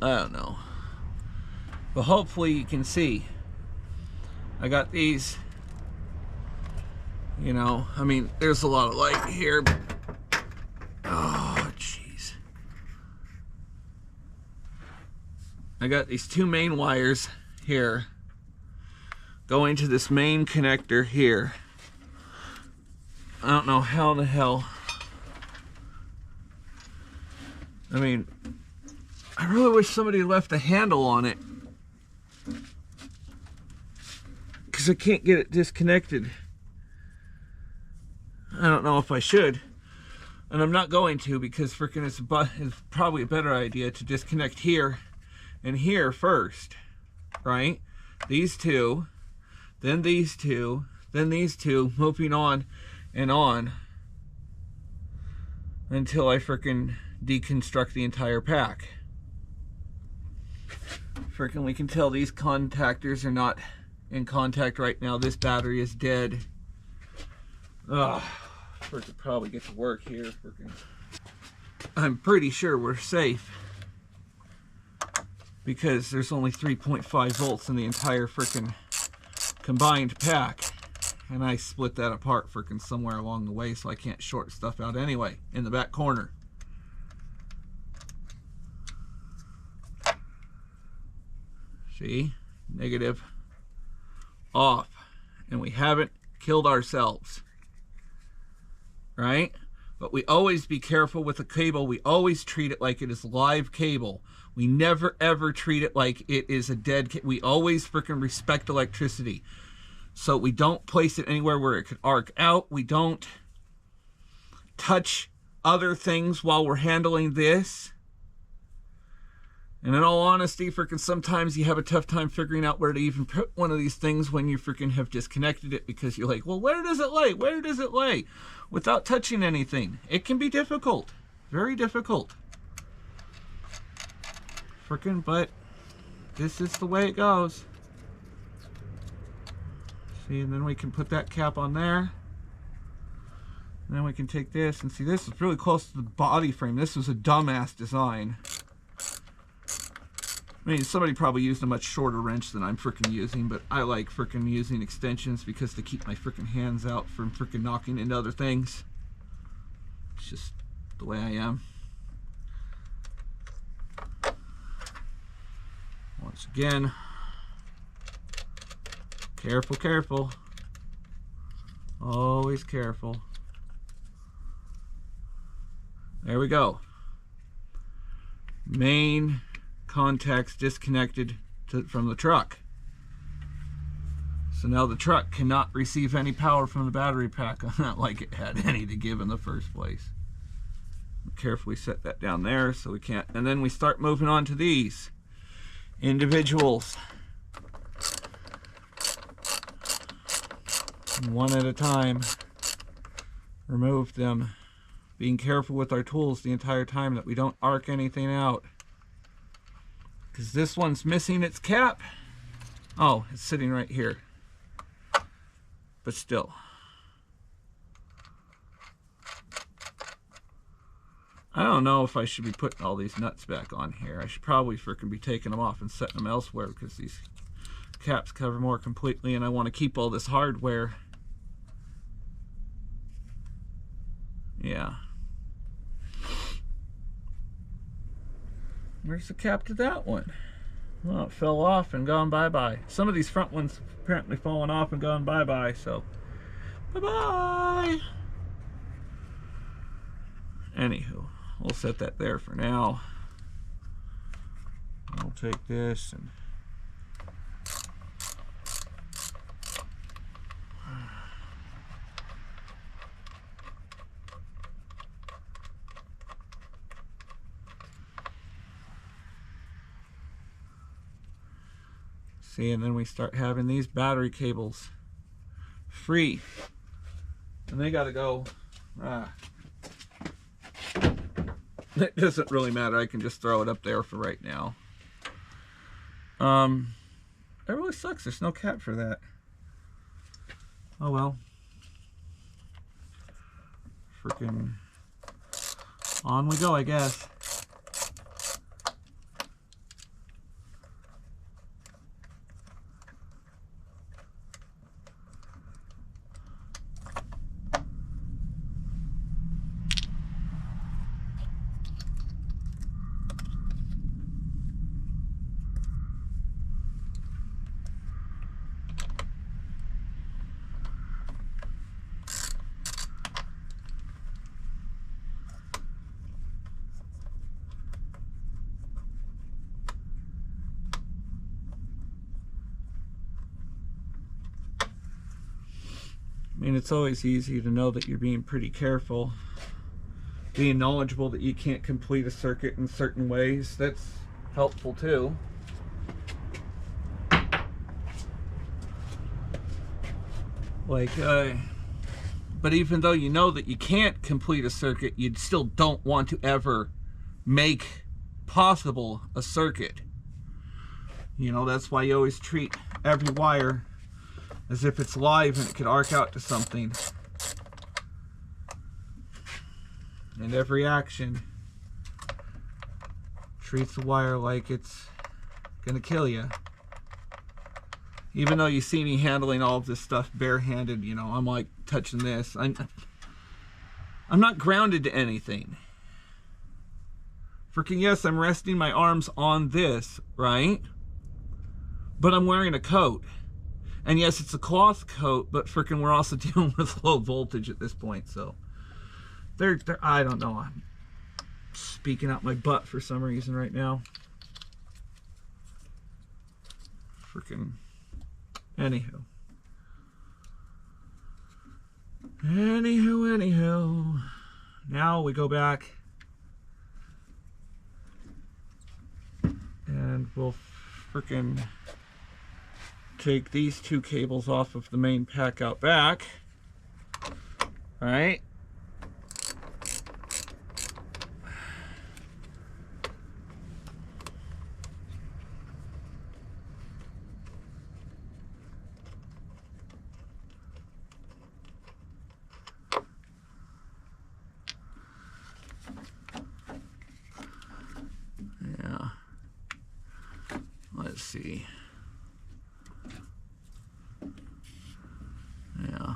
I don't know. But hopefully you can see. I got these, you know, I mean, there's a lot of light here. But, oh, jeez. I got these two main wires here going to this main connector here. I don't know how the hell. I mean, I really wish somebody left a handle on it, because I can't get it disconnected. I don't know if I should, and I'm not going to, because freaking it's probably a better idea to disconnect here and here first, right? These two, then these two, then these two, moving on and on until I freaking deconstruct the entire pack. Freaking, we can tell these contactors are not in contact right now. This battery is dead. Ugh, freaking probably get to work here. Freaking, I'm pretty sure we're safe because there's only 3.5 volts in the entire freaking combined pack, and I split that apart freaking somewhere along the way, so I can't short stuff out anyway in the back corner. See, negative, off, and we haven't killed ourselves, right? But we always be careful with the cable. We always treat it like it is live cable. We never ever treat it like it is a dead cable. We always freaking respect electricity. So we don't place it anywhere where it could arc out. We don't touch other things while we're handling this. And in all honesty, freaking sometimes you have a tough time figuring out where to even put one of these things when you freaking have disconnected it, because you're like, well, where does it lay? Where does it lay? Without touching anything. It can be difficult. Very difficult. Freaking, but this is the way it goes. See, and then we can put that cap on there. And then we can take this, and see, this is really close to the body frame. This was a dumbass design. I mean, somebody probably used a much shorter wrench than I'm freaking using, but I like freaking using extensions because they keep my freaking hands out from freaking knocking into other things. It's just the way I am. Once again, careful, careful. Always careful. There we go. Main contacts disconnected from the truck. So now the truck cannot receive any power from the battery pack, not like it had any to give in the first place. Carefully set that down there so we can't, and then we start moving on to these individuals. One at a time. Remove them. Being careful with our tools the entire time that we don't arc anything out. Because this one's missing its cap. Oh, it's sitting right here. But still. I don't know if I should be putting all these nuts back on here. I should probably freaking be taking them off and setting them elsewhere, because these caps cover more completely, and I want to keep all this hardware. Yeah. Where's the cap to that one? Well, it fell off and gone bye-bye. Some of these front ones apparently fallen off and gone bye-bye, so bye-bye. Anywho, we'll set that there for now. I'll take this and see, and then we start having these battery cables free, and they gotta go. It doesn't really matter. I can just throw it up there for right now. That really sucks. There's no cap for that. Oh well. Freaking on we go, I guess. mean, it's always easy to know that you're being pretty careful. Being knowledgeable that you can't complete a circuit in certain ways, that's helpful too. Like, but even though you know that you can't complete a circuit, you still don't want to ever make possible a circuit. You know, that's why you always treat every wire as if it's live and it could arc out to something. And every action treats the wire like it's gonna kill you. Even though you see me handling all of this stuff barehanded, you know, I'm like touching this. I'm not grounded to anything. Freaking yes, I'm resting my arms on this, right? But I'm wearing a coat. And yes, it's a cloth coat, but freaking we're also dealing with low voltage at this point, so. I don't know. I'm speaking out my butt for some reason right now. Freaking. Anywho. Now we go back. And we'll freaking take these two cables off of the main pack out back. Alright. Let's see. Yeah.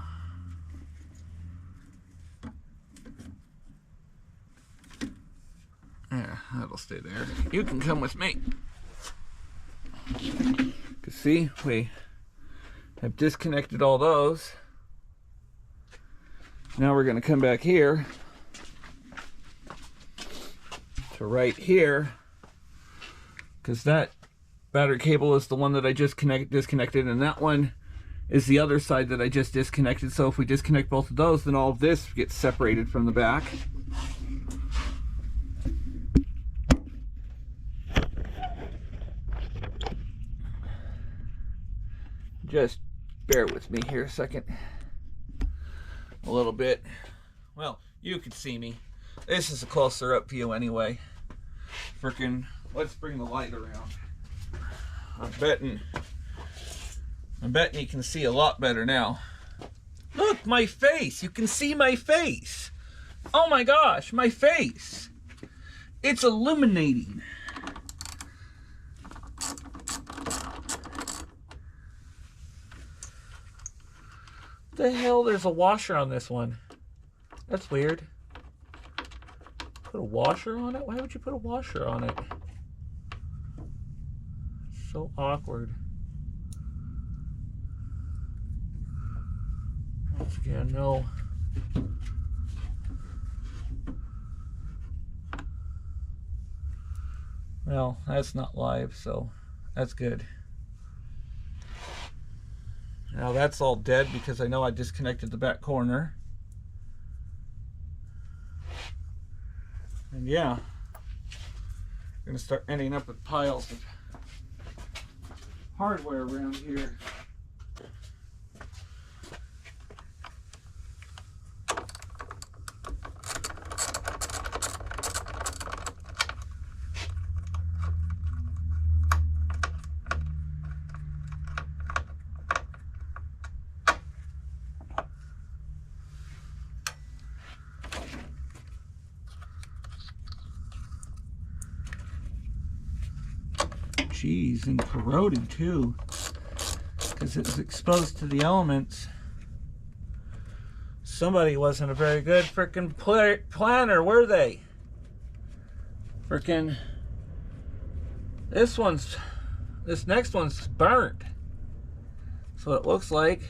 Yeah, that'll stay there. You can come with me. Cause see, we have disconnected all those. Now we're gonna come back here to right here, because that battery cable is the one that I just disconnected, and that one is the other side that I just disconnected. So if we disconnect both of those, then all of this gets separated from the back. Just bear with me here a second. A little bit. Well, you can see me. This is a closer up view anyway. Frickin', let's bring the light around. I'm betting you can see a lot better now. Look, my face. You can see my face. Oh my gosh, my face. It's illuminating. The hell, there's a washer on this one. That's weird. Put a washer on it? Why would you put a washer on it? So awkward. Once again, no. Well, that's not live, so that's good. Now that's all dead because I know I disconnected the back corner. And yeah, I'm gonna start ending up with piles of hardware around here. Jeez, and corroded too, because it was exposed to the elements. Somebody wasn't a very good frickin' planner, were they? Frickin' this next one's burnt. So it looks like.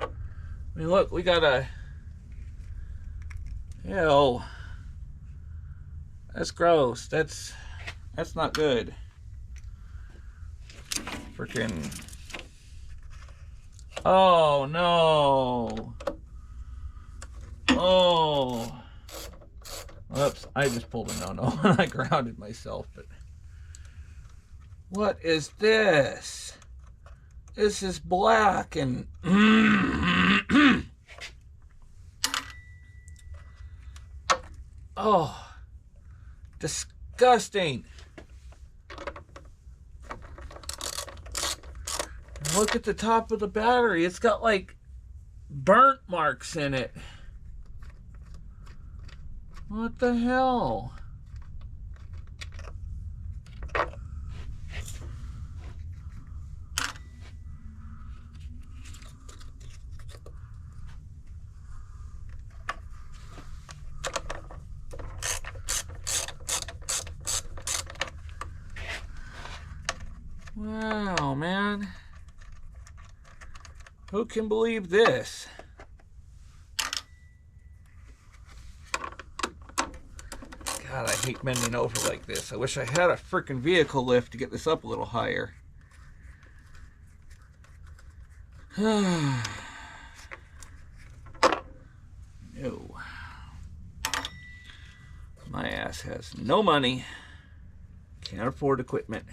I mean, look, we got a, ew, that's gross. That's not good. Freaking, oh no, Oh. Whoops, I just pulled a no-no. I grounded myself, but... What is this? This is black and... Oh. Disgusting. Look at the top of the battery. It's got like burnt marks in it. What the hell? Wow, man. Who can believe this? God, I hate bending over like this. I wish I had a freaking vehicle lift to get this up a little higher. No. My ass has no money. Can't afford equipment.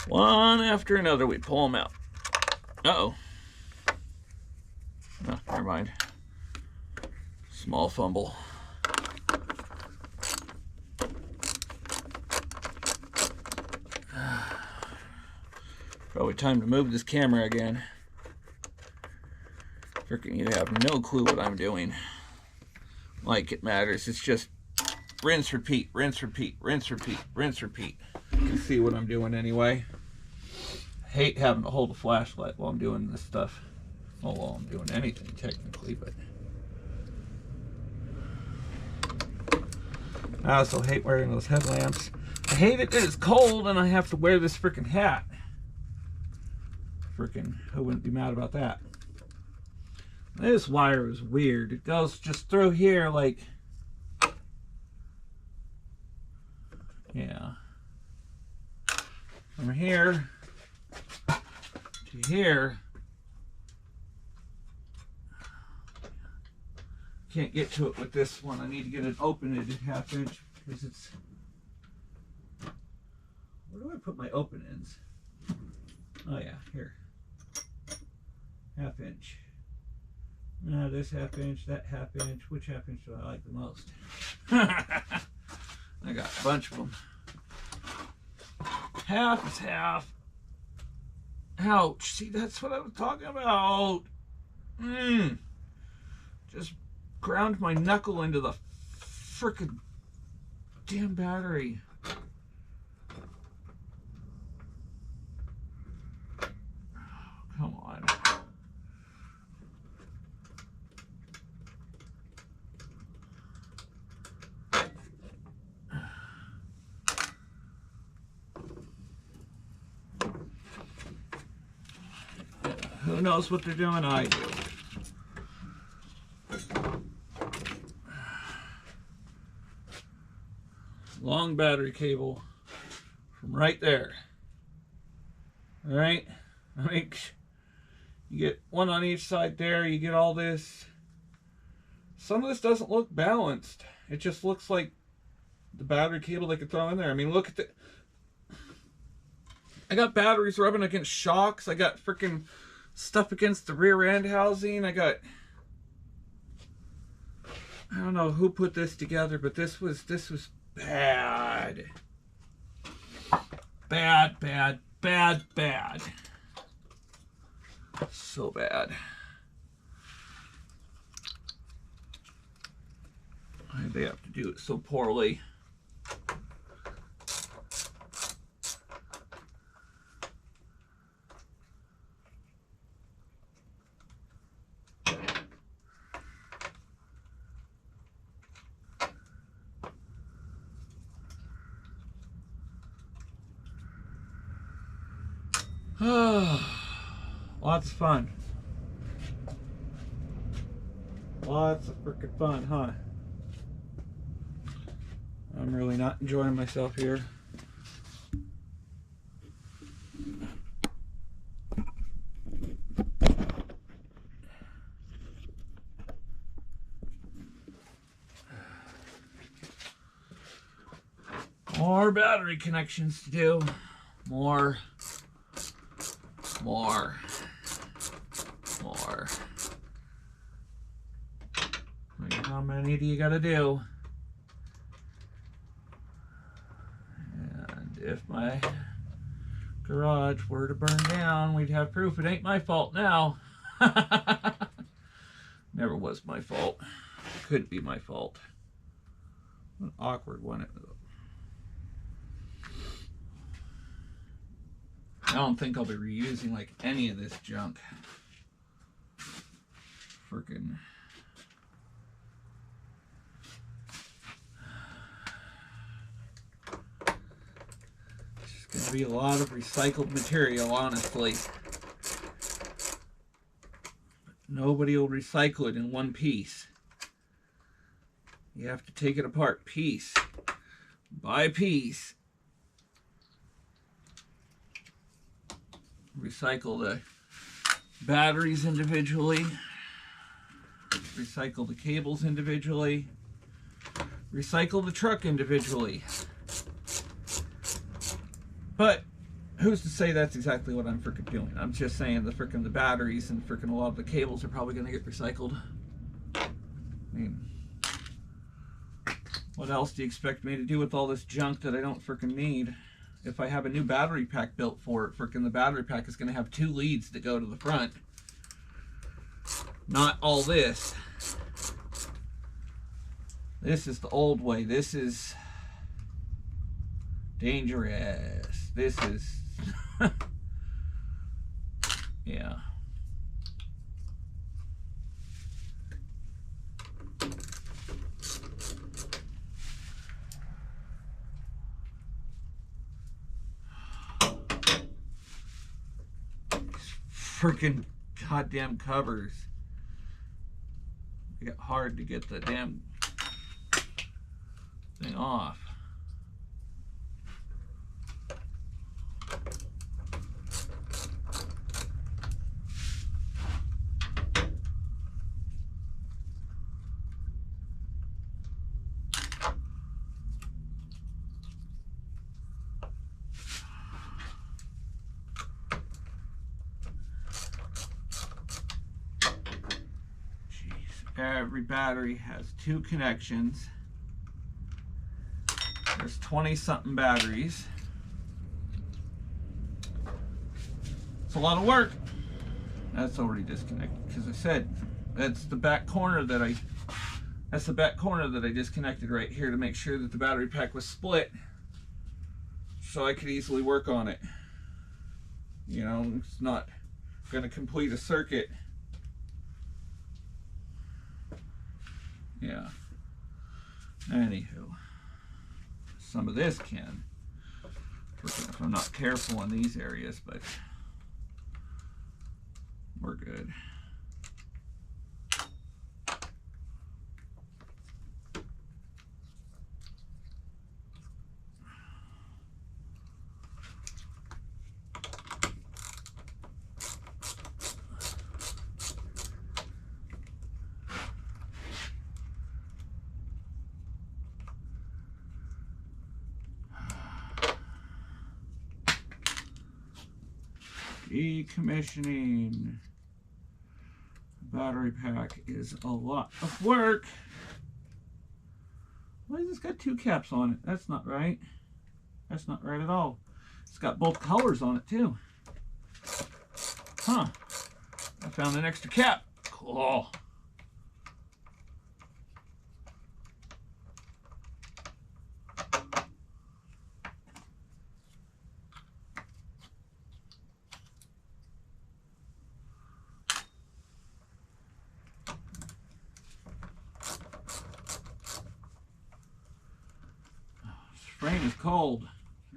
One after another, we pull them out. Uh-oh. Oh, never mind. Small fumble. Probably time to move this camera again. Freaking, you have no clue what I'm doing. Like it matters. It's just rinse, repeat, rinse, repeat, rinse, repeat, rinse, repeat. You can see what I'm doing anyway. I hate having to hold a flashlight while I'm doing this stuff. Well, while I'm doing anything technically, but I also hate wearing those headlamps. I hate it that it's cold and I have to wear this freaking hat. Freaking, who wouldn't be mad about that? This wire is weird. It goes just through here like, yeah, from here to here. Can't get to it with this one. I need to get it open at a ½ inch because it's... Where do I put my open ends? Oh yeah, here. ½ inch. This ½ inch, that ½ inch. Which ½ inch do I like the most? I got a bunch of them. Half is half. Ouch. See, that's what I was talking about. Just ground my knuckle into the frickin' damn battery. Come on. Who knows what they're doing? I do. Long battery cable from right there. All right, I think you get one on each side there. You get all this. Some of this doesn't look balanced. It just looks like the battery cable they could throw in there. I mean, look at the... I got batteries rubbing against shocks. I got freaking stuff against the rear end housing. I got... I don't know who put this together, but this was bad. Bad, bad, bad, bad. So bad. Why did they have to do it so poorly? Lots of fun. Lots of freaking fun, huh? I'm really not enjoying myself here. More battery connections to do. More. How many do you gotta do? And if my garage were to burn down, we'd have proof it ain't my fault now. Never was my fault. Couldn't be my fault. An awkward one. I don't think I'll be reusing like any of this junk. Freaking. It's gonna be a lot of recycled material, honestly. But nobody will recycle it in one piece. You have to take it apart piece by piece. Recycle the batteries individually. Recycle the cables individually. Recycle the truck individually. But who's to say that's exactly what I'm freaking doing? I'm just saying the batteries and a lot of the cables are probably going to get recycled. I mean, what else do you expect me to do with all this junk that I don't freaking need? If I have a new battery pack built for it, the battery pack is going to have 2 leads that go to the front. Not all this. This is the old way. This is dangerous. This is... yeah. Freaking goddamn covers. It got hard to get the damn thing off. Every battery has 2 connections. There's 20-something batteries. It's a lot of work. That's already disconnected because I said that's the back corner that I disconnected right here to make sure that the battery pack was split so I could easily work on it. You know, it's not going to complete a circuit. Yeah. Anywho, some of this can, if I'm not careful in these areas, but we're good. Decommissioning battery pack is a lot of work. Why has this got 2 caps on it? That's not right. That's not right at all. It's got both colors on it too. Huh. I found an extra cap. Cool. Frame is cold.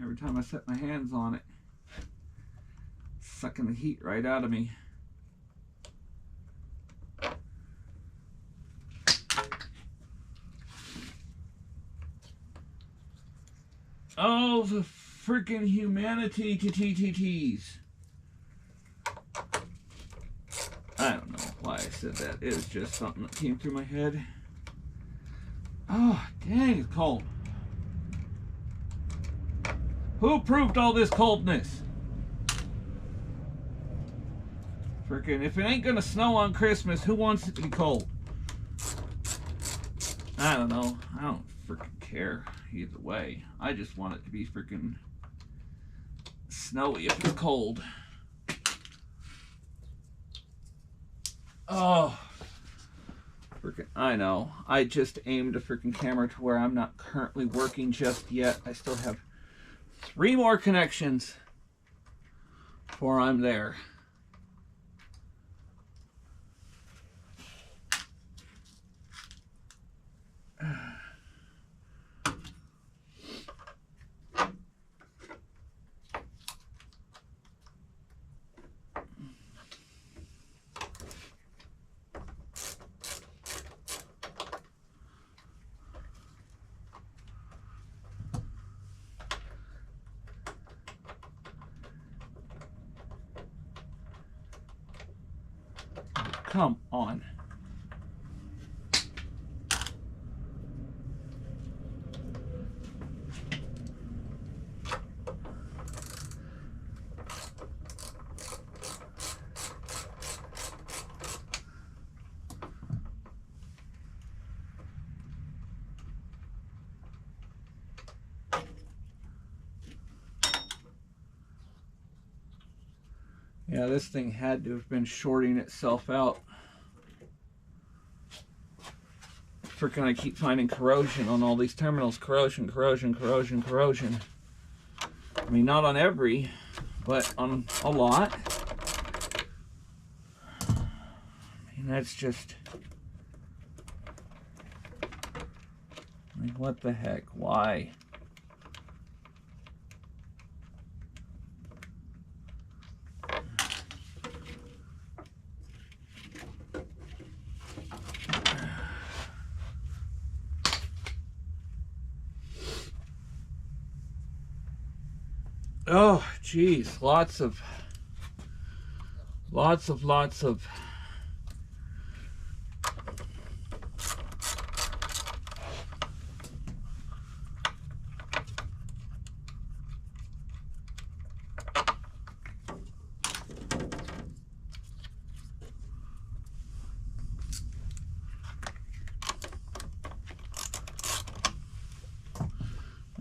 Every time I set my hands on it, it's sucking the heat right out of me. Oh, the freaking humanity to TTTs. I don't know why I said that. It was just something that came through my head. Oh, dang, it's cold. Who approved all this coldness? Freaking, if it ain't gonna snow on Christmas, who wants it to be cold? I don't know. I don't freaking care either way. I just want it to be freaking snowy if it's cold. Oh, freaking, I know. I just aimed a freaking camera to where I'm not currently working just yet. I still have 3 more connections before I'm there. Come on. Yeah, this thing had to have been shorting itself out. Freaking, I keep finding corrosion on all these terminals. Corrosion, corrosion, corrosion, corrosion. I mean, not on every, but on a lot. And that's just... like, what the heck? Why? Oh, geez, lots of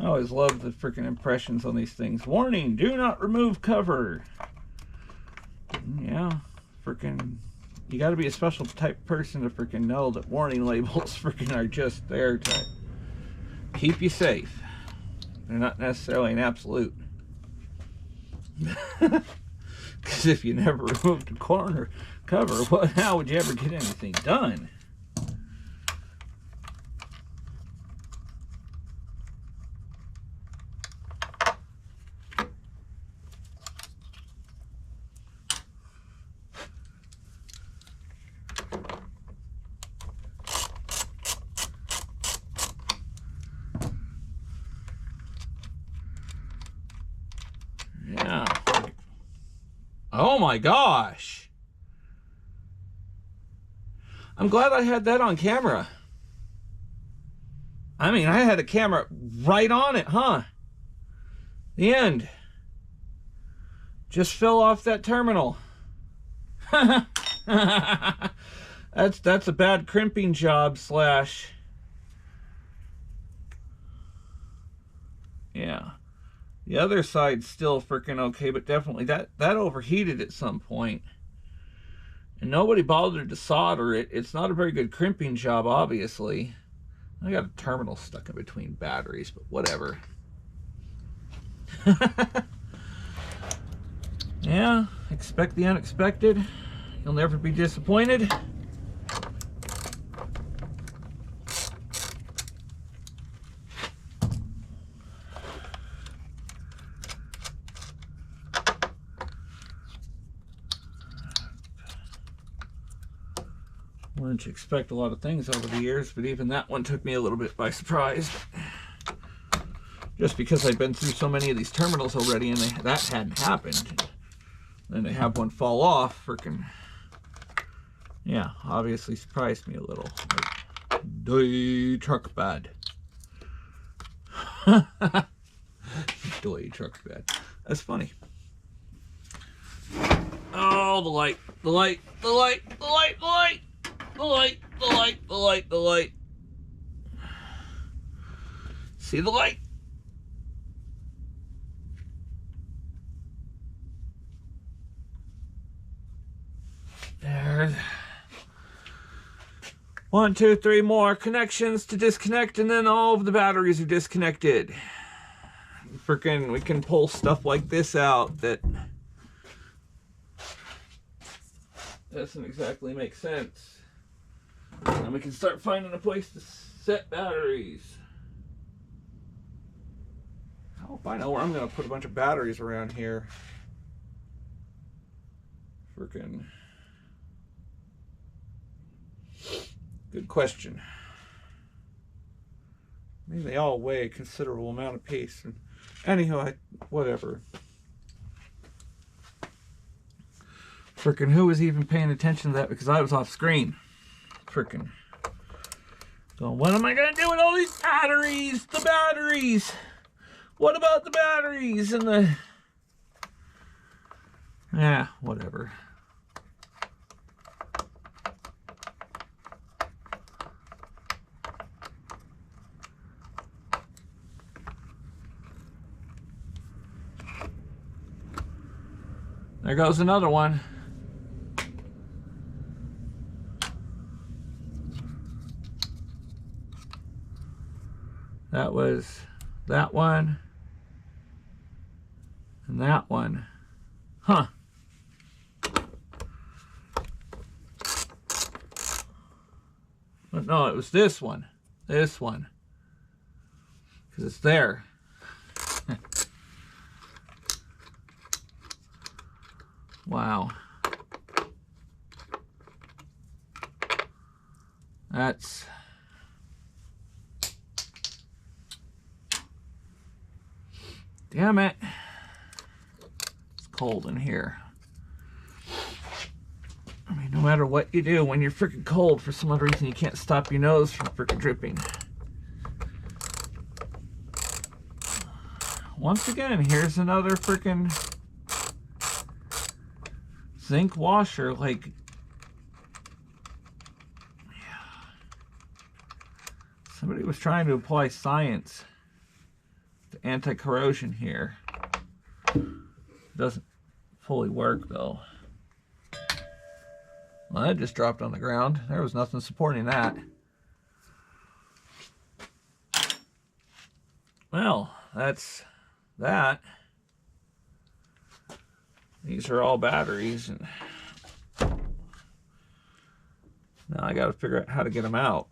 I always love the freaking impressions on these things. Warning, do not remove cover. Yeah, freaking, you got to be a special type person to freaking know that warning labels freaking are just there to keep you safe. They're not necessarily an absolute. Because if you never removed the corner cover, how would you ever get anything done? Yeah. Oh my gosh. I'm glad I had that on camera. I mean, I had a camera right on it, huh? The end. Just fell off that terminal. That's a bad crimping job slash. Yeah. The other side's still freaking okay, but definitely that overheated at some point. And nobody bothered to solder it. It's not a very good crimping job, obviously. I got a terminal stuck in between batteries, but whatever. Yeah, expect the unexpected. You'll never be disappointed. Learned to expect a lot of things over the years, but even that one took me a little bit by surprise. Just because I've been through so many of these terminals already and that hadn't happened. Then they have one fall off, freaking, yeah, obviously surprised me a little. Like, doy truck bad. Doy truck bad. That's funny. Oh, the light, the light, the light, the light, the light, the light, the light, the light, the light. See the light? There's 1, 2, 3 more connections to disconnect, and then all of the batteries are disconnected. Freaking, we can pull stuff like this out that doesn't exactly make sense. And we can start finding a place to set batteries. I hope I know where I'm going to put a bunch of batteries around here. Freaking. Good question. Maybe they all weigh a considerable amount of piece. And anyhow, whatever. Frickin', who was even paying attention to that? Because I was off screen. Frickin'. So what am I gonna do with all these batteries? The batteries! What about the batteries and the... Yeah, whatever. There goes another one. That was that one and that one. Huh. But no, it was this one. This one. Because it's there. Wow. That's... Damn it. It's cold in here. I mean, no matter what you do, when you're freaking cold, for some odd reason you can't stop your nose from freaking dripping. Once again, here's another freaking zinc washer. Like, yeah. Somebody was trying to apply science to anti-corrosion here. Doesn't fully work though. Well, that just dropped on the ground. There was nothing supporting that. Well, that's that. These are all batteries, and now I got to figure out how to get them out.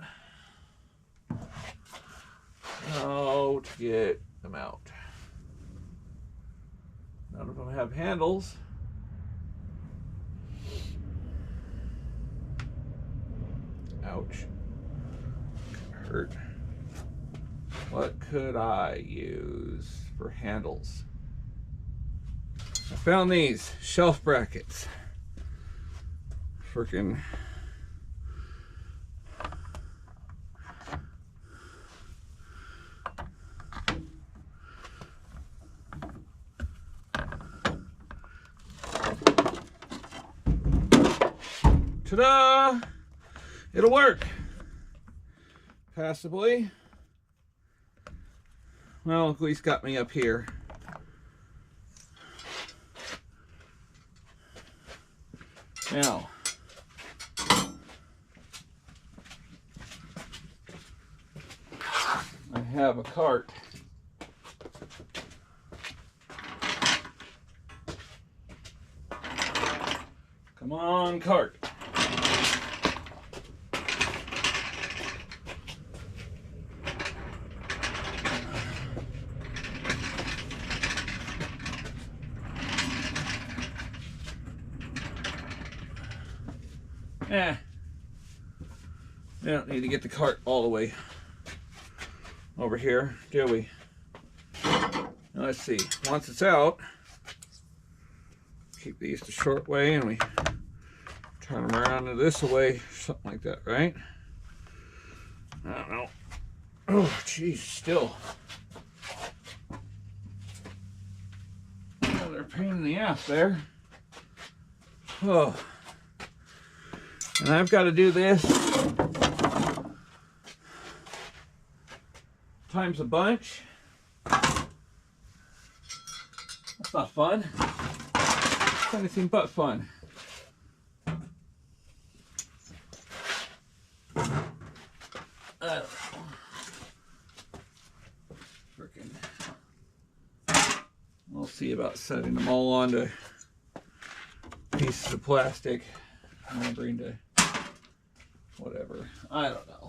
How to get them out. None of them have handles. Ouch. Hurt. What could I use for handles? I found these shelf brackets. Freaking. Ta-da! It'll work. Passably. Well, at least got me up here. Now, I have a cart. Come on, cart. We don't need to get the cart all the way over here, do we? Now let's see. Once it's out, keep these the short way, and we turn them around to this way, something like that, right? I don't know. Oh, geez, still. Oh, they're a pain in the ass there. Oh. And I've got to do this times a bunch. That's not fun. It's anything but fun. We'll see about setting them all onto pieces of plastic. Remembering to whatever. I don't know.